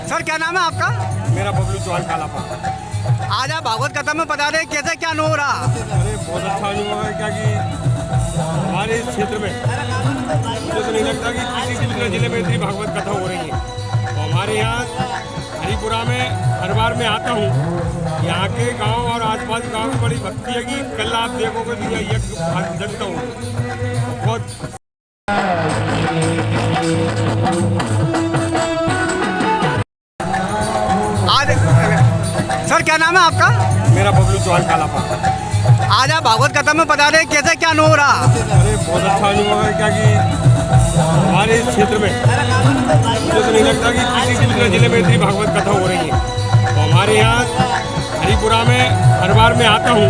Sir क्या नाम है आपका? मेरा बबलू चौहान कालापा। आज आप भागवत कथा में बता रहे कैसे क्या अनुभव रहा? अरे बहुत अच्छा अनुभव है, क्या कि हमारे इस क्षेत्र में मुझे तो नहीं लगता कि किसी दूसरे जिले में इतनी भागवत कथा हो रही है। तो हमारे यहाँ हरिपुरा में हर बार मैं आता हूँ। यहाँ के गांव और आसपास गांव में बड़ी भक्ति है कि कल आप देखोगे तो यह यज्ञ जनता हूँ बहुत। आज सर क्या नाम है आपका? मेरा बबलू चौहान कालापा। आज आप भागवत कथा में बता रहे कैसे क्या अनुभव रहा? अरे बहुत अच्छा अनुभव है, क्या कि हमारे इस क्षेत्र में मुझे तो नहीं लगता कि किसी दूसरे जिले में इतनी भागवत कथा हो रही है। तो हमारे यहाँ हरिपुरा में हर बार मैं आता हूँ।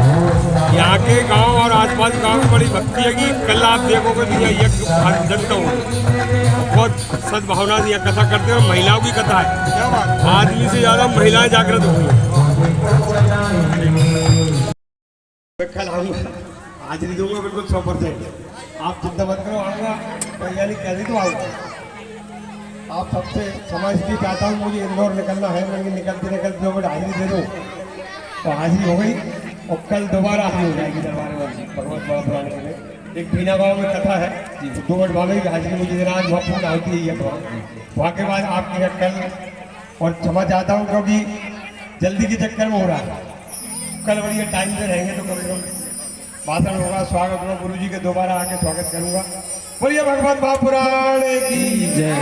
यहाँ के गांव और आसपास गांव में बड़ी भक्ति है कि कल आप देखोगे तो यह यज्ञ जनता हूँ बहुत सद्भावना से यह कथा करते हैं। और महिलाओं की कथा है, आदमी से ज़्यादा महिलाएं जागृत हो गई हैं। मैं कल आऊँगा, आज नहीं दूंगा बिल्कुल 100%। आप चिंता मत करो, आऊँगा तैयारी कैसे तो आऊँगा। आप सबसे समाज की चाहता हूँ, मुझे इंदौर निकलना है, मैं निकलते 2 मिनट हाजिरी दे दूँ तो हाजिरी हो गई और कल दोबारा हाजिरी हो जाएगी दरबार में भगवत बड़ा पुराने के लिए। एक बीना गाँव में कथा है, 2 मिनट बाबा की हाजिरी मुझे देना, आज वहाँ पूर्ण होती है। वहाँ के बाद आपके कल और क्षमा चाहता हूँ क्योंकि जल्दी के चक्कर में हो रहा है। कल बढ़िया टाइम से रहेंगे तो कम से कम भाषण होगा, स्वागत होगा, गुरु जी के दोबारा आके स्वागत करूंगा। बोलिए भगवत महापुराण की जय।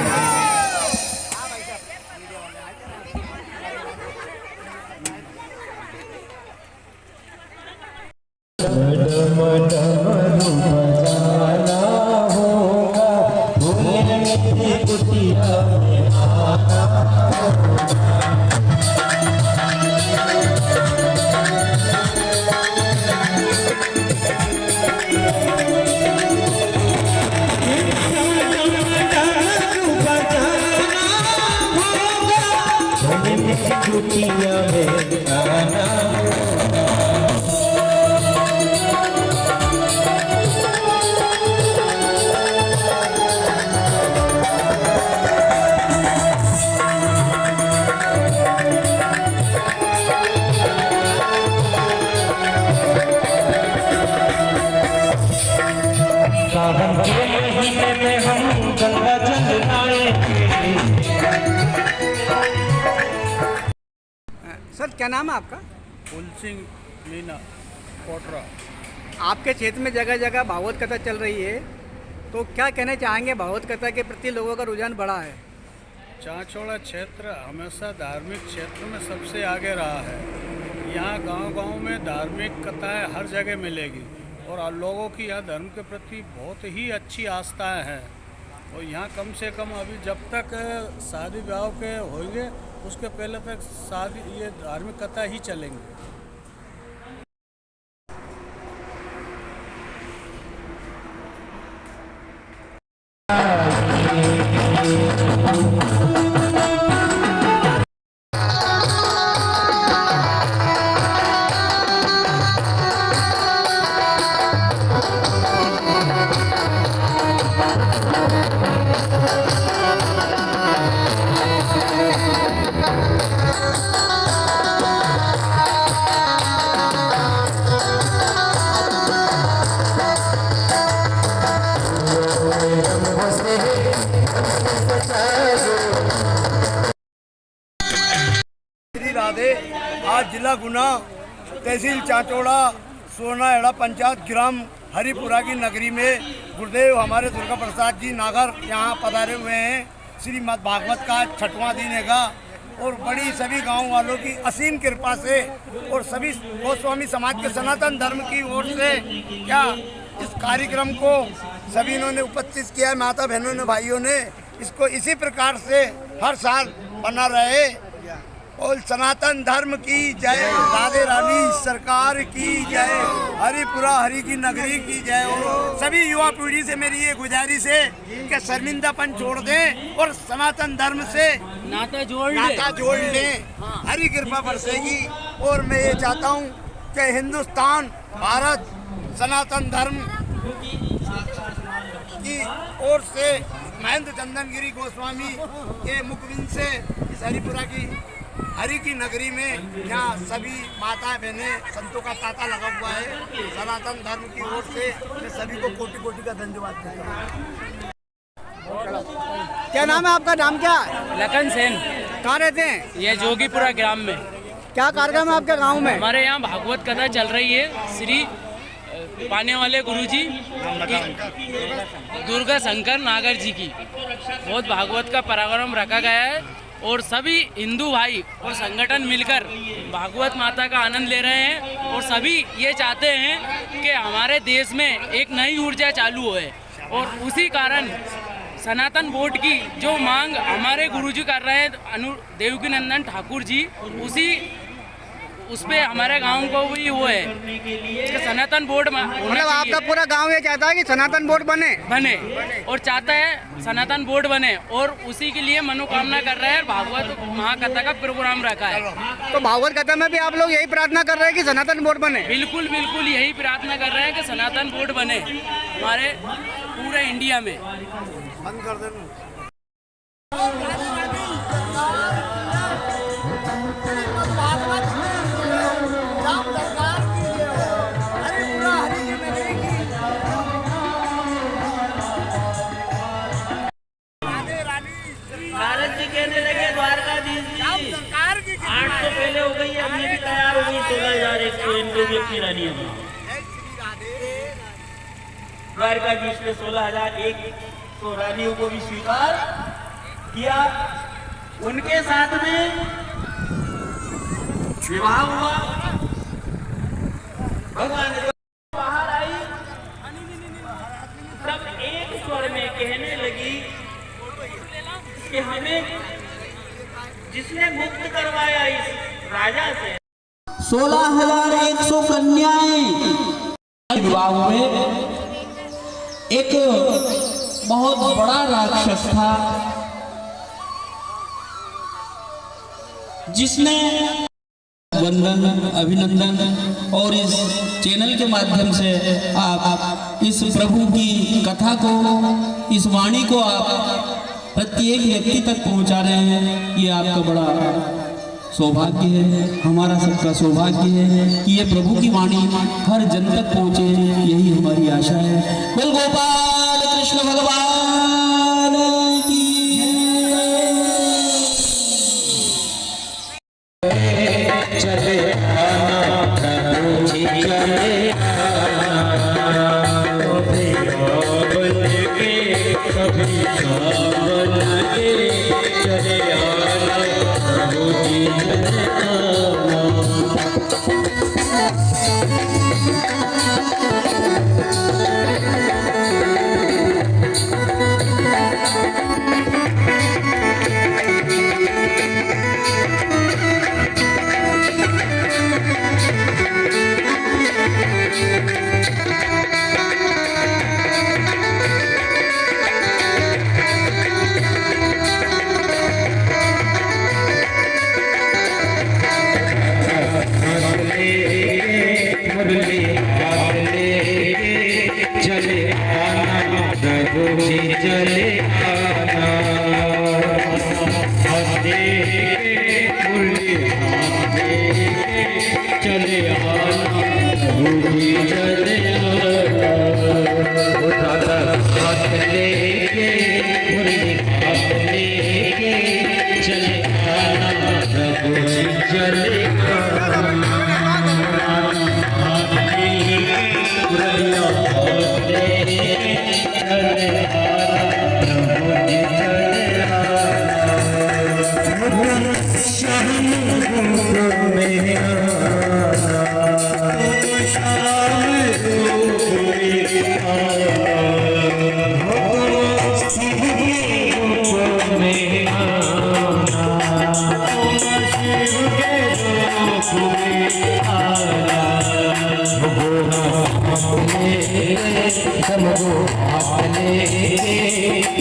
सर क्या नाम है आपका? फूल सिंह मीना कोटरा। आपके क्षेत्र में जगह जगह भागवत कथा चल रही है, तो क्या कहना चाहेंगे? भागवत कथा के प्रति लोगों का रुझान बढ़ा है। चांचौड़ा क्षेत्र हमेशा धार्मिक क्षेत्र में सबसे आगे रहा है। यहाँ गांव-गांव में धार्मिक कथाएं हर जगह मिलेगी और लोगों की यहाँ धर्म के प्रति बहुत ही अच्छी आस्थाएं हैं। और यहाँ कम से कम अभी जब तक शादी ब्याह के होंगे उसके पहले तक शादी ये धार्मिक कथा ही चलेंगे। आज जिला गुना, तहसील चांचौड़ा, सोनाहेड़ा पंचायत, ग्राम हरिपुरा की नगरी में गुरुदेव हमारे दुर्गा प्रसाद जी नागर यहाँ पधारे हुए हैं। श्रीमद् भागवत का 6वां दिन हैगा और बड़ी सभी गांव वालों की असीम कृपा से और सभी गोस्वामी समाज के सनातन धर्म की ओर से क्या इस कार्यक्रम को सभी इन्होंने उपस्थित किया है। माता बहनों ने, भाइयों ने इसको इसी प्रकार से हर साल बना रहे। और सनातन धर्म की जय, राधे रानी सरकार की जय, हरिपुरा हरि की नगरी की जय। और सभी युवा पीढ़ी से मेरी ये गुजारिश है कि शर्मिंदापन छोड़ दें और सनातन धर्म से नाता जोड़ लें। हरि कृपा बरसेगी। और मैं ये चाहता हूँ कि हिंदुस्तान, भारत सनातन धर्म की ओर से महेंद्र चंदन गिरी गोस्वामी के मुखबिंद से इस हरिपुरा की हरि की नगरी में यहाँ सभी माता बहनें संतों का तांता लगा हुआ है। सनातन धर्म की ओर से मैं सभी को कोटि कोटि का धन्यवाद देता हूँ। क्या नाम है आपका? नाम क्या है? लखन सेन। कहाँ रहते हैं? ये जोगीपुरा ग्राम में। क्या कार्यक्रम है आपके गांव में? हमारे यहाँ भागवत कथा चल रही है। श्री पाने वाले गुरुजी दुर्गा शंकर नागर जी की बहुत भागवत का कार्यक्रम रखा गया है और सभी हिंदू भाई और संगठन मिलकर भागवत माता का आनंद ले रहे हैं और सभी ये चाहते हैं कि हमारे देश में एक नई ऊर्जा चालू होए और उसी कारण सनातन बोर्ड की जो मांग हमारे गुरुजी कर रहे हैं देवकीनंदन ठाकुर जी, उस पे हमारे गांव को भी वो है कि सनातन बोर्ड मतलब आपका पूरा गांव ये चाहता है कि सनातन बोर्ड बने और चाहता है सनातन बोर्ड बने और उसी के लिए मनोकामना कर रहे हैं। भागवत महाकथा का प्रोग्राम रखा है। तो भागवत कथा में भी आप लोग यही प्रार्थना कर रहे हैं कि सनातन बोर्ड बने? बिल्कुल बिल्कुल यही प्रार्थना कर रहे हैं कि सनातन बोर्ड बने हमारे पूरे इंडिया में। बंद कर देना। भारत जी कहने लगे द्वारकाधीश जी 800 पहले हो गई, हमने भी तैयार हो गई 16,100 इनको भी अपनी रानी है। द्वारकाधीश ने 16,100 रानियों को भी स्वीकार किया। उनके साथ में विवाह हुआ। भगवान बाहर आई तब एक स्वर में कहने लगी कि हमें जिसने मुक्त करवाया इस राजा से 16,100 कन्याएं विवाह हुए। एक बहुत बड़ा राक्षस था जिसने वंदन अभिनंदन और इस चैनल के माध्यम से आप इस प्रभु की कथा को, इस वाणी को आप प्रत्येक व्यक्ति तक पहुंचा रहे हैं। ये आपका बड़ा सौभाग्य है, हमारा सबका सौभाग्य है कि ये प्रभु की वाणी हर जन तक पहुंचे। यही हमारी आशा है। बोल गोपाल कृष्ण भगवान की। चले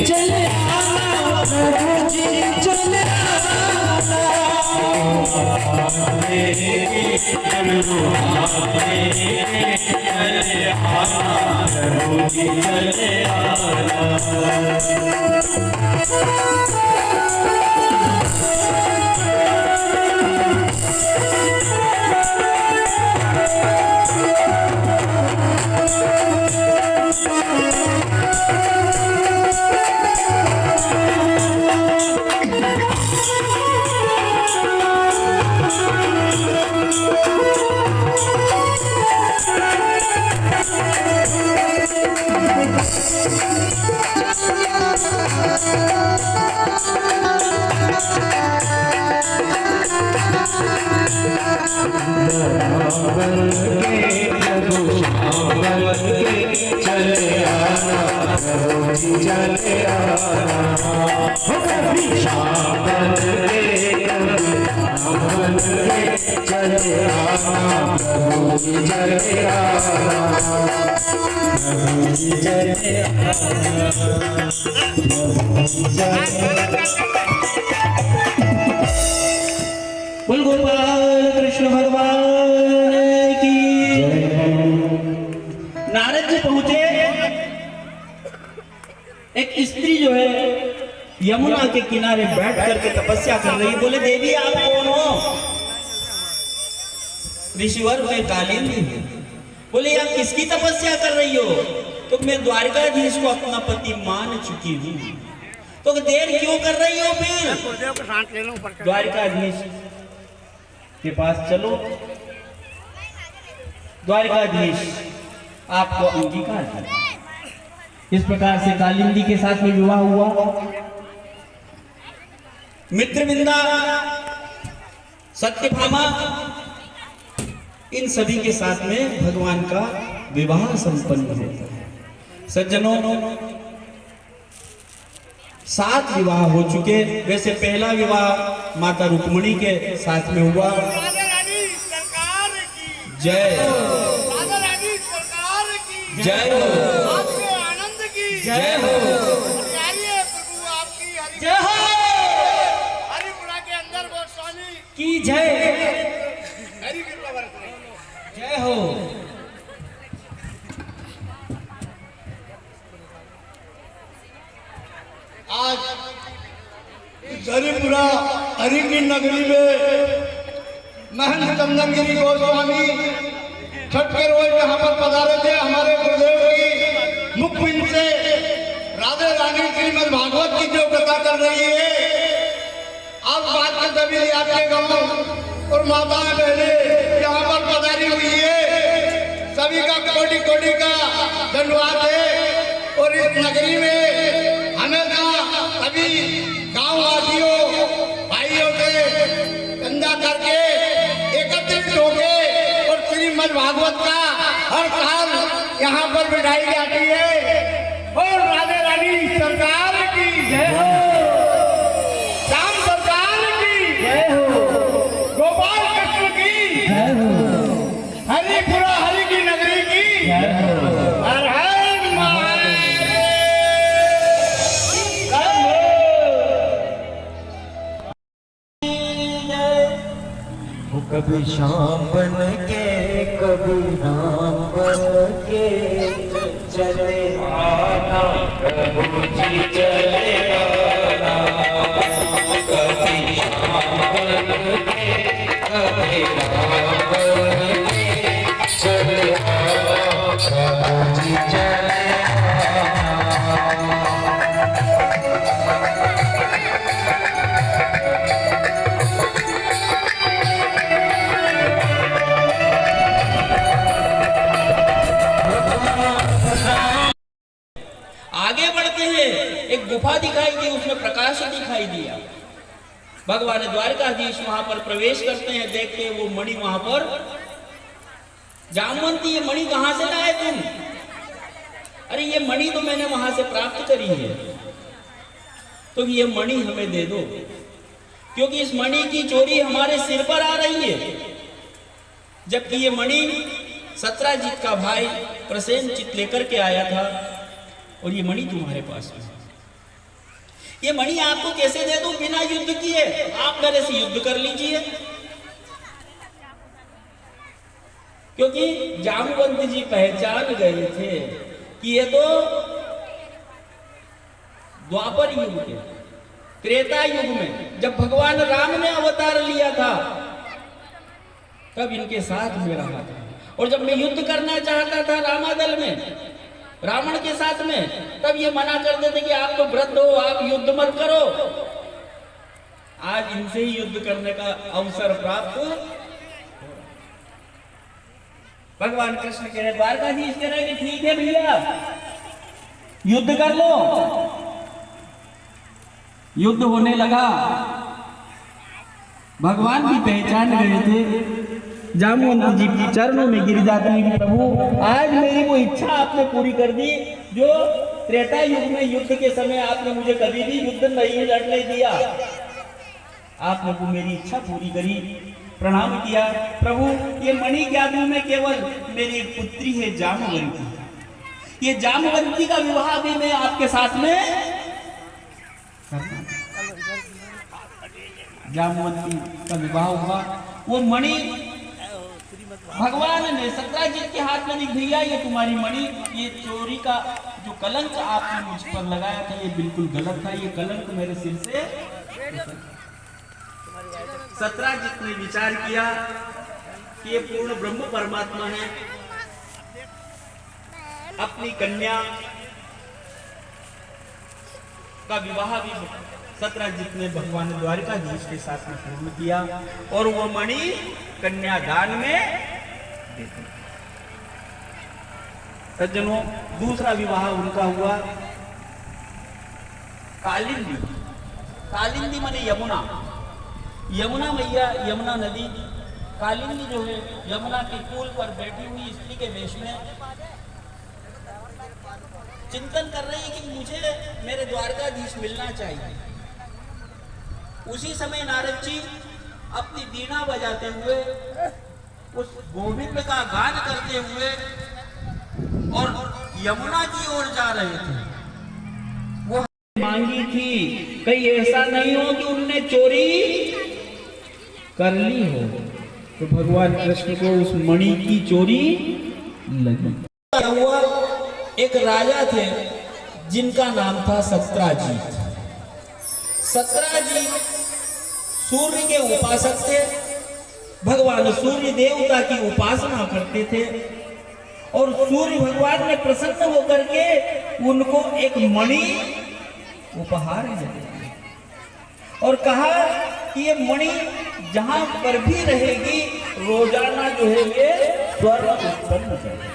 चले आना प्रभु जी चले आना। बोल गोपाल कृष्ण भगवान की। नारद जी पहुंचे, एक स्त्री जो है यमुना के किनारे बैठ करके तपस्या कर रही। बोले देवी आप कौन हो? ऋषिवर में कालिंदी। बोले आप किसकी तपस्या कर रही हो? तो मैं द्वारकाधीश को अपना पति मान चुकी हूँ। तो देर क्यों कर रही हो? फिर द्वारकाधीश के पास चलो, द्वारकाधीश आपको अंगीकार है। इस प्रकार से कालिंदी के साथ में विवाह हुआ। मित्रविंदा, सत्यभामा, इन सभी के साथ में भगवान का विवाह संपन्न होता है। सज्जनों, 7 विवाह हो चुके। वैसे पहला विवाह माता रुक्मिणी के साथ में हुआ। जय जय हो, आनंद की जय हो, प्रभु आपकी जय हो, हरिपुरा के अंदर गोस्वामी की जय, हरि कृपा बरस रही। जय हो। आज हरिपुरा हरि की नगरी में महंत चंदनगिरी गोस्वामी छठ के रोज यहाँ पर पधारे थे। हमारे गुरुदेव की मुखबिंद से राधे रानी श्रीमद् भागवत की जो कथा कर रही है, आप बात के सभी आपके गांव और माताएं बहनें यहाँ पर पधारी हुई है। सभी का कोटि कोटि का धन्यवाद है। और इस नगरी में हमेशा सभी गांव वासियों भाइयों से चंदा करके एकत्रित होके और श्रीमद् भागवत का हर साल यहाँ पर बिठाई जाती है। और राधे रानी सरकार की जय हो, श्याम सरकार की जय हो, गोपाल कृष्ण की जय हो, हरिपुरा हरि की नगरी की जय हो। हर हर कभी शाम बन के कभी राम बन के चले आना, प्रभु जी चले आना। कभी शाम बन के कभी राम बन के चले आना, प्रभु जी चले आना। आगे बढ़ते हैं, एक गुफा दिखाई दी, उसमें प्रकाश दिखाई दिया। भगवान द्वारकाधीश वहां पर प्रवेश करते हैं, देखते हैं वो मणि वहां पर। जामवंती, ये मणि कहां से लाए तुम? अरे ये मणि तो मैंने वहां से प्राप्त करी है, तो ये मणि हमें दे दो, क्योंकि इस मणि की चोरी हमारे सिर पर आ रही है। जबकि ये मणि सत्राजीत का भाई प्रसेनजीत लेकर के आया था, और ये मणि तुम्हारे पास है। ये मणि आपको कैसे दे दूं बिना युद्ध किए? आप मेरे से युद्ध कर लीजिए। क्योंकि जामवंत जी पहचान गए थे कि ये तो द्वापर युग के, त्रेता युग में जब भगवान राम ने अवतार लिया था तब इनके साथ में रहा था। और जब मैं युद्ध करना चाहता था रामादल में रावण के साथ में, तब ये मना कर देते कि आप तो वृद्ध हो, आप युद्ध मत करो। आज इनसे ही युद्ध करने का अवसर प्राप्त। भगवान कृष्ण कह रहे, द्वारकाधीश कह रहे कि ठीक है भैया युद्ध कर लो। युद्ध होने लगा। भगवान भी पहचान गए थे, जामवंत जी के चरणों में गिर जाते हैं कि प्रभु आज मेरी वो इच्छा आपने पूरी कर दी जो त्रेता युग में युद्ध के समय आपने मुझे कभी भी युद्ध नहीं लड़ने दिया। आपने वो मेरी इच्छा पूरी करी। प्रणाम किया, प्रभु ये मणि क्या दूं मैं, केवल मेरी एक पुत्री है जामवंती, ये जामवंती का विवाह भी मैं आपके साथ में करना। जामवंती का विवाह हुआ। वो मणि भगवान ने सत्राजित के हाथ में दी, भैया ये तुम्हारी मणि, ये चोरी का जो कलंक आपने मुझ पर लगाया था ये बिल्कुल गलत था, ये कलंक मेरे सिर से। सत्राजित ने विचार किया कि ये पूर्ण ब्रह्म परमात्मा है। अपनी कन्या का विवाह भी सत्राजित ने भगवान द्वारकाधीश के साथ में पूर्ण किया और वो मणि कन्यादान में देते। सज्जनों, दूसरा विवाह उनका हुआ कालिंदी। कालिंदी माने यमुना, यमुना मैया, यमुना नदी। कालिंदी जो है यमुना के पुल पर बैठी हुई स्त्री के वेश में चिंतन कर रही है कि मुझे मेरे द्वारकाधीश मिलना चाहिए। उसी समय नारद जी अपनी वीणा बजाते हुए उस गोविंद का गान करते हुए और यमुना की ओर जा रहे थे। वो मांगी थी कहीं ऐसा नहीं हो कि उनने चोरी कर ली हो, तो भगवान कृष्ण को उस मणि की चोरी लगी। क्या हुआ, एक राजा थे जिनका नाम था सत्राजित। सत्राजित सूर्य के उपासक थे, भगवान सूर्य देवता की उपासना करते थे और सूर्य भगवान ने प्रसन्न होकर के उनको एक मणि उपहार दिया और कहा कि ये मणि जहां पर भी रहेगी रोजाना जो है ये स्वर्ण उत्पन्न करेगी।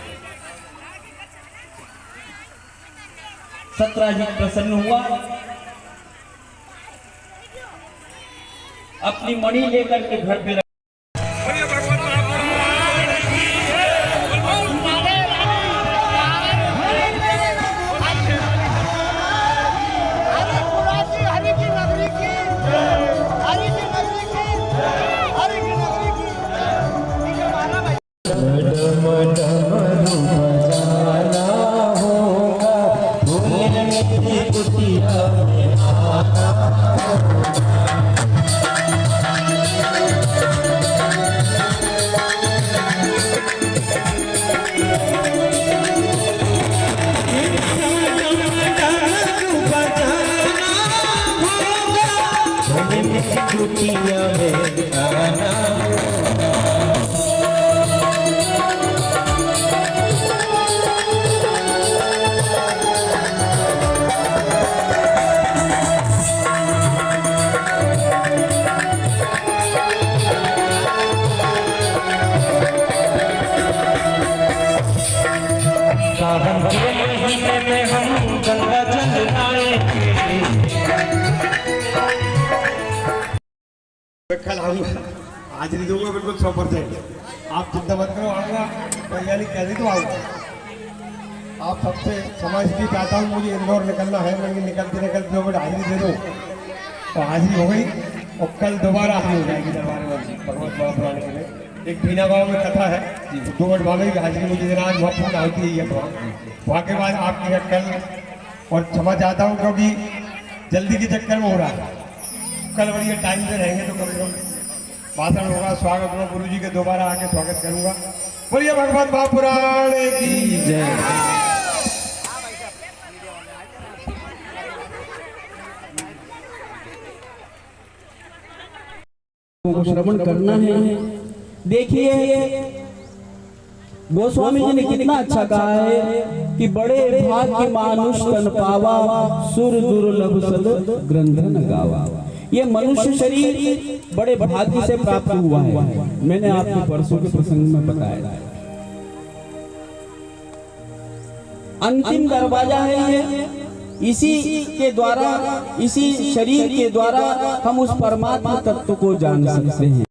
सत्राजित प्रसन्न हुआ, अपनी मणि लेकर के घर पे कल आऊँगा, आज नहीं दूंगा बिल्कुल 100%। आप चिंता मत करो, आऊँगा तैयारी कह दी तो आऊँगा। आप सबसे समझ की चाहता हूँ, मुझे इंदौर निकलना है, मैं निकलते 2 मिनट हाजिरी दे दूँ तो हाजिरी हो गई और कल दोबारा हाजिरी हो जाएगी दरबार में भगवत बाबा पुराने के लिए। एक बीना गाँव में कथा है, 2 मिनट बाबा की हाजिरी मुझे देना, आज वहाँ पूर्ण होती है वहाँ के बाद आपके कल। और क्षमा चाहता हूँ क्योंकि जल्दी के चक्कर में हो रहा है। कल बढ़िया टाइम से रहेंगे तो कम से कम भाषण होगा, स्वागत होगा, गुरु जी के दोबारा आके स्वागत करूँगा। बोलिए भगवत महापुराण की जय। को श्रवण करना है। देखिए गोस्वामी जी ने कितना अच्छा कहा है कि बड़े भाग्य मानुष तन पावा, सुर दुर्लभ सद ग्रंथ न गावा। ये मनुष्य शरीर बड़े भाग्य से प्राप्त हुआ है। मैंने आपको परसों के प्रसंग में बताया अंतिम दरवाजा है ये। इसी के द्वारा, इसी शरीर के द्वारा हम उस परमात्मा तत्व को जान सकते हैं।